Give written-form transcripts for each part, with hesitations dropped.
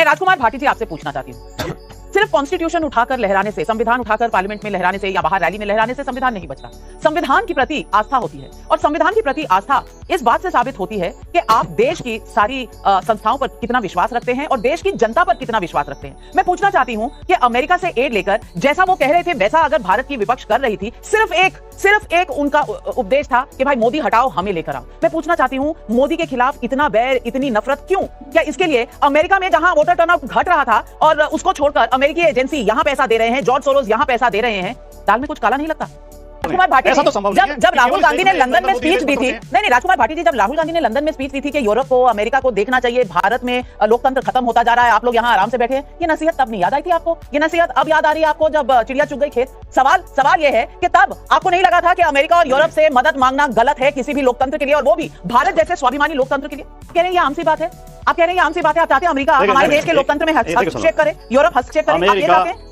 राजकुमार भाटी जी आपसे पूछना चाहती हूँ, सिर्फ कॉन्स्टिट्यूशन उठाकर लहराने से, संविधान उठाकर पार्लियामेंट में लहराने से या बाहर रैली में लहराने से संविधान नहीं बचता। संविधान के प्रति आस्था होती है और संविधान के प्रति आस्था इस बात से साबित होती है कि आप देश की सारी संस्थाओं पर कितना विश्वास रखते हैं और देश की जनता पर कितना विश्वास रखते हैं। मैं पूछना चाहती हूं कि अमेरिका से एड लेकर जैसा वो कह रहे थे वैसा अगर भारत की विपक्ष कर रही थी, सिर्फ एक उनका उपदेश था कि भाई मोदी हटाओ, हमें लेकर आओ। मैं पूछना चाहती हूं, मोदी के खिलाफ इतना बैर, इतनी नफरत क्यों? क्या इसके लिए अमेरिका में जहां वोटर टर्नआउट घट रहा था और उसको छोड़कर अमेरिकी एजेंसी यहां पैसा दे रहे हैं, जॉर्ज सोरोस यहां पैसा दे रहे हैं, दाल में कुछ काला नहीं लगता? राजकुमार भाटी जब राहुल गांधी ने लंदन में स्पीच दी थी, नहीं राजकुमार भाटी जी जब राहुल गांधी ने लंदन में स्पीच दी थी कि यूरोप को, अमेरिका को देखना चाहिए, भारत में लोकतंत्र खत्म होता जा रहा है, आप लोग यहाँ आराम से बैठे हैं, ये नसीहत तब नहीं याद आई थी आपको? ये नसीहत अब याद आ रही है आपको जब चिड़िया चुग गई खेत? सवाल ये है कि तब आपको नहीं लगा था कि अमेरिका और यूरोप से मदद मांगना गलत है किसी भी लोकतंत्र के लिए, और वो भी भारत जैसे स्वाभिमानी लोकतंत्र के लिए? कह रहे हैं ये आम सी बात है, आप कह रहे हैं आम सी बात है, आप चाहते हैं अमेरिका हमारे देश के लोकतंत्र में हस्तक्षेप करे, यूरोप हस्तक्षेप करे, आप ये चाहते हैं?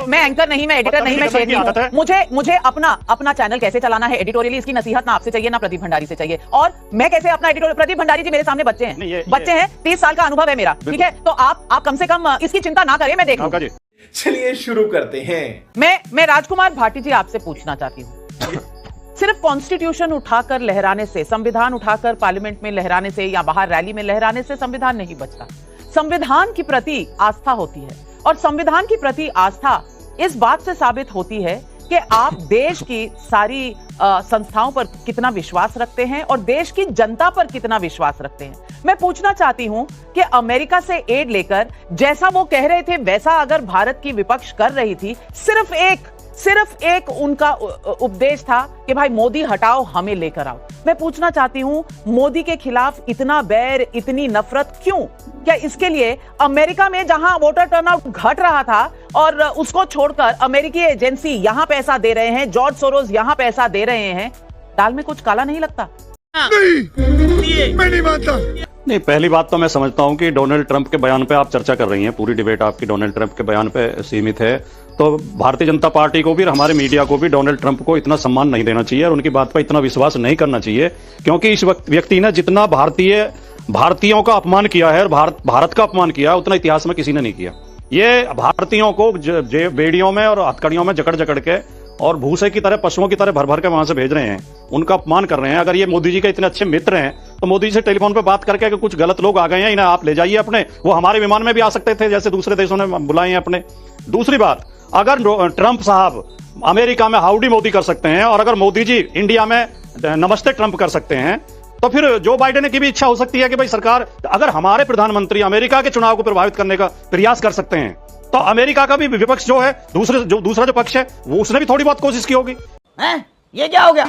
मैं एंकर नहीं, मैं एडिटर नहीं, मैं शेख नहीं हूं। मुझे अपना चैनल कैसे चलाना है एडिटोरियली, इसकी नसीहत ना आपसे चाहिए ना प्रदीप भंडारी से चाहिए। और मैं कैसे अपना एडिटोरियल, प्रदीप भंडारी जी मेरे सामने बच्चे हैं, 30 साल का अनुभव है मेरा, ठीक है? तो आप कम से कम इसकी चिंता ना करें, मैं देख लूं। चलिए शुरू करते हैं। मैं राजकुमार भाटी जी आपसे पूछना चाहती हूँ, सिर्फ कॉन्स्टिट्यूशन उठाकर लहराने से, संविधान उठाकर पार्लियामेंट में लहराने से या बाहर रैली में लहराने से संविधान नहीं बचता। संविधान के प्रति आस्था होती है और संविधान के प्रति आस्था इस बात से साबित होती है कि आप देश की सारी संस्थाओं पर कितना विश्वास रखते हैं और देश की जनता पर कितना विश्वास रखते हैं। मैं पूछना चाहती हूं कि अमेरिका से एड लेकर जैसा वो कह रहे थे वैसा अगर भारत की विपक्ष कर रही थी, सिर्फ एक उनका उपदेश था कि भाई मोदी हटाओ, हमें लेकर आओ। मैं पूछना चाहती हूं, मोदी के खिलाफ इतना बैर, इतनी नफरत क्यों? क्या इसके लिए अमेरिका में जहां वोटर टर्नआउट घट रहा था और उसको छोड़कर अमेरिकी एजेंसी यहां पैसा दे रहे हैं, जॉर्ज सोरोस यहां पैसा दे रहे हैं, दाल में कुछ काला नहीं लगता? नहीं, मैं नहीं मानता। नहीं, पहली बात तो मैं समझता हूं कि डोनाल्ड ट्रंप के बयान पे आप चर्चा कर रही हैं, पूरी डिबेट आपकी डोनाल्ड ट्रंप के बयान पे सीमित है। तो भारतीय जनता पार्टी को भी और हमारे मीडिया को भी डोनाल्ड ट्रंप को इतना सम्मान नहीं देना चाहिए और उनकी बात पर इतना विश्वास नहीं करना चाहिए, क्योंकि इस व्यक्ति ने जितना भारतीयों का अपमान किया है और भारत का अपमान किया है, उतना इतिहास में किसी ने नहीं किया। ये भारतीयों को बेड़ियों में और हथकड़ियों में जकड़ के और भूसे की तरह, पशुओं की तरह भर के वहां से भेज रहे हैं, उनका अपमान कर रहे हैं। अगर ये मोदी जी के इतने अच्छे मित्र हैं तो मोदी जी से टेलीफोन पे बात करके अगर कुछ गलत लोग आ गए हैं, इन्हें आप ले जाइए अपने, वो हमारे विमान में भी आ सकते थे जैसे दूसरे देशों ने बुलाए हैं अपने। दूसरी बात, अगर ट्रंप साहब अमेरिका में हाउडी मोदी कर सकते हैं और अगर मोदी जी इंडिया में नमस्ते ट्रंप कर सकते हैं, तो फिर जो बाइडेन की भी इच्छा हो सकती है कि भाई सरकार, अगर हमारे प्रधानमंत्री अमेरिका के चुनाव को प्रभावित करने का प्रयास कर सकते हैं, तो अमेरिका का भी विपक्ष जो है, दूसरा जो पक्ष है, वो उसने भी थोड़ी बहुत कोशिश की होगी। ये क्या हो गया?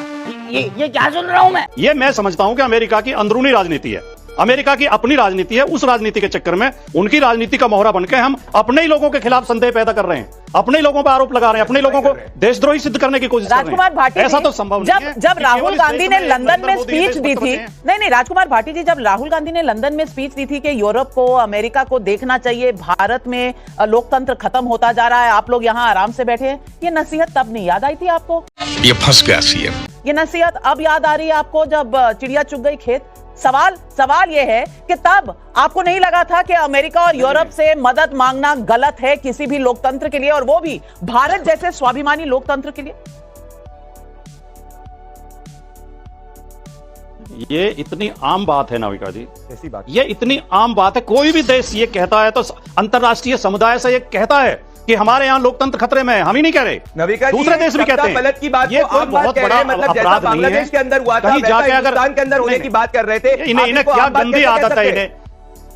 ये क्या सुन रहा हूं मैं? ये मैं समझता हूं कि अमेरिका की अंदरूनी राजनीति है, अमेरिका की अपनी राजनीति है। उस राजनीति के चक्कर में उनकी राजनीति का मोहरा बनकर हम अपने ही लोगों के खिलाफ संदेह पैदा कर रहे हैं, अपने लोगों पर आरोप लगा रहे हैं, अपने लोगों को देशद्रोही सिद्ध करने की कोशिश कर रहे हैं। ऐसा तो संभव नहीं है। जब राहुल गांधी ने लंदन में स्पीच दी थी, नहीं राजकुमार भाटी जी, जब राहुल गांधी ने लंदन में स्पीच दी थी कि यूरोप को, अमेरिका को देखना चाहिए, भारत में लोकतंत्र खत्म होता जा रहा है, आप लोग यहाँ आराम से बैठे हैं, ये नसीहत तब नहीं याद आई थी आपको? ये फंस गया सीएम। ये नसीहत अब याद आ रही है आपको जब चिड़िया चुग गई खेत? सवाल ये है कि तब आपको नहीं लगा था कि अमेरिका और यूरोप से मदद मांगना गलत है किसी भी लोकतंत्र के लिए, और वो भी भारत जैसे स्वाभिमानी लोकतंत्र के लिए? ये इतनी आम बात है नाविका जी, ऐसी बात, ये इतनी आम बात है। कोई भी देश ये कहता है तो अंतरराष्ट्रीय समुदाय से ये कहता है कि हमारे यहाँ लोकतंत्र खतरे में है, हम ही नहीं कह रहे, दूसरे देश भी कहते हैं। पलट की बात ये कोई बहुत बड़ा अपराध नहीं है। बांग्लादेश के अंदर हुआ था, कहीं जाके अगर हिंदुस्तान के अंदर होने की बात कर रहे थे, इन्हें क्या गंदी आदत है इन्हें।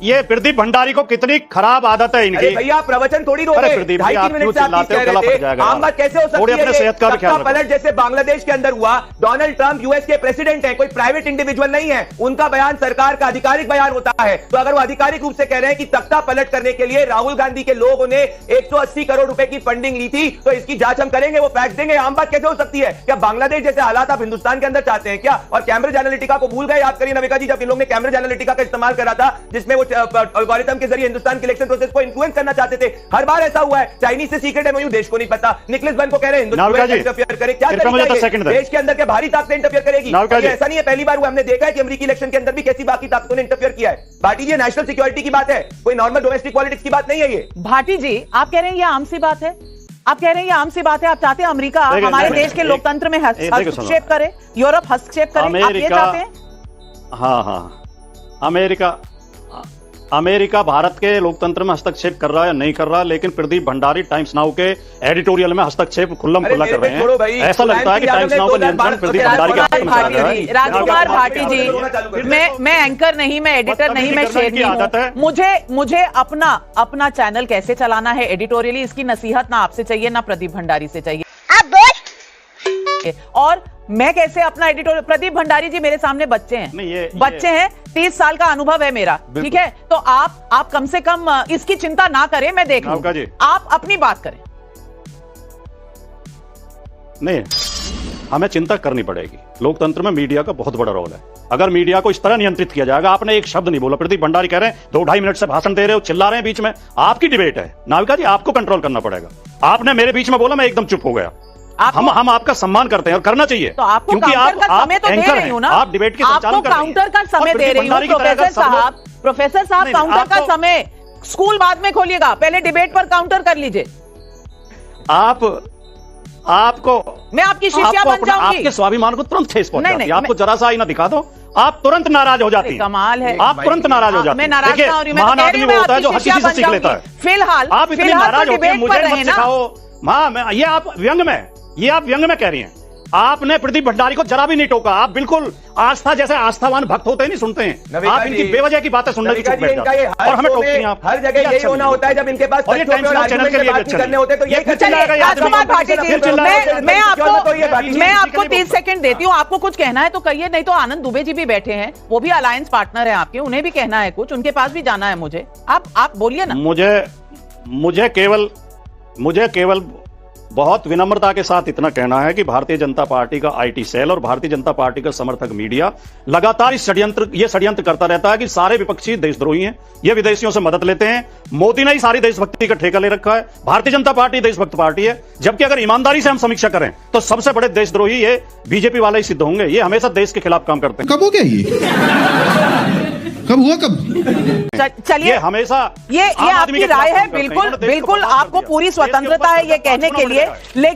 ये प्रदीप भंडारी को कितनी खराब आदत है इनकी। भैया प्रवचन थोड़ी रोके, 2.5-3 मिनट से आप कह रहे थे, आम बात कैसे हो सकती है? सत्ता पलट जैसे बांग्लादेश के अंदर हुआ, डोनाल्ड ट्रंप यूएस के प्रेसिडेंट है, कोई प्राइवेट इंडिविजुअल नहीं है, उनका बयान सरकार का आधिकारिक बयान होता है। तो अगर वो आधिकारिक रूप से कह रहे हैं कि तख्ता पलट करने के लिए राहुल गांधी के लोगों ने 180 करोड़ रुपए की फंडिंग ली थी, तो इसकी जांच हम करेंगे, वो फैक्ट देंगे। आम बात कैसे हो सकती है? क्या बांग्लादेश जैसे हालात आप हिंदुस्तान के अंदर चाहते हैं क्या? और कैम्ब्रिज एनालिटिका को भूल गए? याद करिए नविका जी, जब इन लोगों ने कैम्ब्रिज एनालिटिका का इस्तेमाल करा था, जिसमें वो एल्गोरिथम के जरिए हिंदुस्तान के इलेक्शन प्रोसेस को इन्फ्लुएंस करना चाहते थे। हर बार ऐसा हुआ है। चाइनीज से सीक्रेट एमओयू देश को नहीं पता। निकलेस बन को कह रहे हैं हिंदुस्तान इंटरफेयर करे। क्या देश के अंदर के भारी ताकतें इंटरफेयर करेगी? ऐसा नहीं है, पहली बार हुआ। हमने देखा है कि अमेरिकी इलेक्शन के अंदर भी कैसी बाकी ताकतों ने इंटरफेयर किया है। भाटी जी, नेशनल सिक्योरिटी की बात है, कोई नॉर्मल डोमेस्टिक पॉलिटिक्स की बात नहीं है ये। भाटी जी, आप कह रहे हैं ये आम सी बात है? आप कह रहे हैं ये आम सी बात है? आप चाहते हैं अमेरिका हमारे देश के लोकतंत्र में हस्तक्षेप करे, यूरोप हस्तक्षेप करे, आप ये चाहते हैं? हाँ, अमेरिका भारत के लोकतंत्र में हस्तक्षेप कर रहा है या नहीं कर रहा, लेकिन प्रदीप भंडारी टाइम्स नाउ के एडिटोरियल में हस्तक्षेप खुल्लम खुल्ला कर रहे हैं। ऐसा लगता है कि टाइम्स नाउ का नियंत्रण प्रदीप भंडारी के हाथ में चला गया है। राजकुमार भाटी जी, मैं एंकर नहीं, मैं एडिटर नहीं, मैं शेरनी हूं। मुझे अपना चैनल कैसे चलाना है एडिटोरियली, इसकी नसीहत ना आपसे चाहिए ना प्रदीप भंडारी से चाहिए। और मैं कैसे अपना एडिटोरियल, प्रदीप भंडारी जी मेरे सामने बच्चे हैं, बच्चे हैं, 30 साल का अनुभव है मेरा, ठीक है? तो आप कम से कम इसकी चिंता ना करें, मैं देख लूं, आप अपनी बात करें। नहीं, हमें चिंता करनी पड़ेगी। लोकतंत्र में मीडिया का बहुत बड़ा रोल है। अगर मीडिया को इस तरह नियंत्रित किया जाएगा, आपने एक शब्द नहीं बोला, प्रदीप भंडारी कह रहे हैं 2-2.5 मिनट से भाषण दे रहे हो, चिल्ला रहे हैं बीच में, आपकी डिबेट है। नाविका जी, आपको कंट्रोल करना पड़ेगा। आपने मेरे बीच में बोला, मैं एकदम चुप हो गया। हम आपका सम्मान करते हैं और करना चाहिए, तो आपको क्योंकि आप समय तो दे रही हूं ना, आप डिबेट के संचालन कर रही हैं। आपको काउंटर का समय दे रही हूं। प्रोफेसर साहब काउंटर का समय स्कूल बाद में खोलिएगा, पहले डिबेट पर काउंटर कर लीजिए। आपको मैं आपकी शिष्या बन जाऊंगी। आपके स्वाभिमान को तुरंत ठेस पहुंचाती है। आपको जरा सा आईना दिखा दो, आप तुरंत नाराज हो जाती हैं। कमाल है, आप तुरंत नाराज हो जाती हैं। मैं नाराज ना हो रही, मैं महान आदमी वो होता है जो हर किसी से सीख लेता है। फिलहाल आप इतने नाराज होते हैं, मुझे मत सिखाओ। ये आप व्यंग में कह रही हैं। आपने प्रदीप भंडारी को जरा भी नहीं टोका। आप बिल्कुल आस्था जैसे आस्थावान भक्त होते नहीं सुनते हैं, आप इनकी बेवजह की बातें सुनने की चुप बैठ जाते हैं और हमें टोकती हैं आप। हर जगह यही होना होता है जब इनके पास और ये टाइम्स नाउ चैनल के लिए करने होते तो ये मैं आपको 30 सेकंड देती हूँ। आपको कुछ कहना है तो कहिए, नहीं तो आनंद दुबे जी भी बैठे हैं, वो भी अलायंस पार्टनर है आपके, उन्हें भी कहना है कुछ, उनके पास भी जाना है मुझे। आप बोलिए ना। मुझे केवल बहुत विनम्रता के साथ इतना कहना है कि भारतीय जनता पार्टी का आईटी सेल और भारतीय जनता पार्टी का समर्थक मीडिया लगातार ये षड्यंत्र करता रहता है कि सारे विपक्षी देशद्रोही हैं, ये विदेशियों से मदद लेते हैं। मोदी ने ही सारी देशभक्ति का ठेका ले रखा है। भारतीय जनता पार्टी देशभक्त पार्टी है, जबकि अगर ईमानदारी से हम समीक्षा करें तो सबसे बड़े देशद्रोही ये बीजेपी वाले ही सिद्ध होंगे। ये हमेशा देश के खिलाफ काम करते हैं। कब हो गया ये? कब हुआ? कब? चलिए, हमेशा ये आपकी राय है, बिल्कुल आपको पूरी स्वतंत्रता है ये कहने के लिए, लेकिन